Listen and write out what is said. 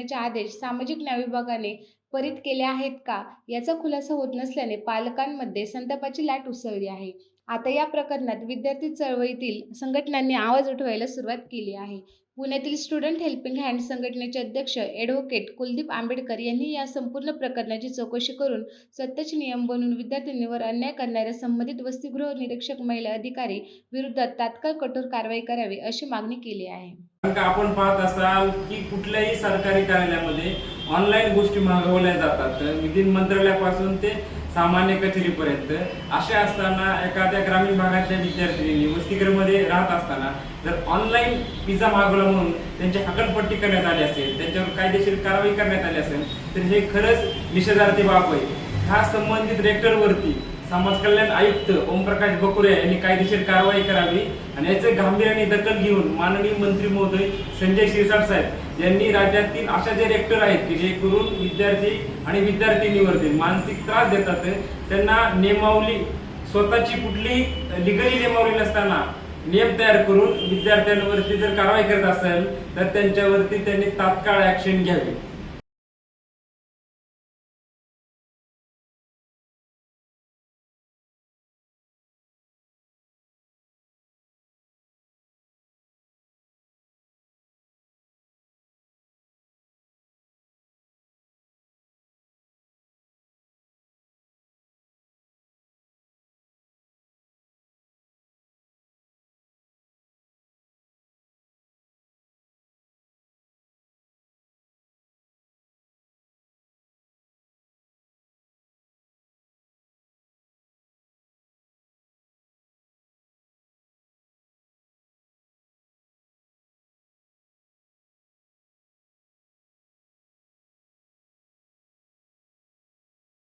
करण्याचे आदेश सामाजिक न्याय विभागाने त्वरित केले आहेत का, याचा खुलासा होत नसल्याने पालकांमध्ये संतापाची लाट उसळली आहे. आता या प्रकरणात विद्यार्थी चळवळीतील संघटनांनी आवाज उठवायला सुरुवात केली आहे. पुण्यातील स्टुडंट हेल्पिंग हँड संघटनेचे अध्यक्ष ॲडव्होकेट कुलदीप आंबेडकर यांनी या संपूर्ण प्रकरणाची चौकशी करून स्वतःचे नियम बनवून विद्यार्थ्यांवर अन्याय करणाऱ्या संबंधित वसतिगृह निरीक्षक महिला अधिकारी विरोधात तात्काळ कठोर कारवाई करावी अशी मागणी केली आहे. कारण का आपण पाहत असाल की कुठल्याही सरकारी कार्यालयामध्ये ऑनलाईन गोष्टी मागवल्या जातात, विधी मंत्रालयापासून ते सामान्य कचेरीपर्यंत. असे असताना एखाद्या ग्रामीण भागातल्या विद्यार्थिनींनी वसतिगृहामध्ये राहत असताना जर ऑनलाईन पिझ्झा मागवला म्हणून त्यांची हकालपट्टी करण्यात आली असेल, त्यांच्यावर कायदेशीर कारवाई करण्यात आली असेल, तर हे खरंच निषेधार्थ बाब आहे. ह्या संबंधित रेक्टरवरती समाज कल्याण आयुक्त ओमप्रकाश बकुरे यांनी कायदेशीर कारवाई करावी आणि याचे गांभीर्याने दखल घेऊन माननीय मंत्री महोदय संजय शिरसाट साहेब यांनी राज्यातील अशा जे रेक्टर आहेत की जे करून विद्यार्थी आणि विद्यार्थिनीवरती मानसिक त्रास देतात, त्यांना नियमावली स्वतःची कुठली लिगली नियमावली नसताना नियम तयार करून विद्यार्थ्यांवरती जर कारवाई करत असेल तर त्यांच्यावरती त्यांनी तात्काळ ऍक्शन घ्यावी.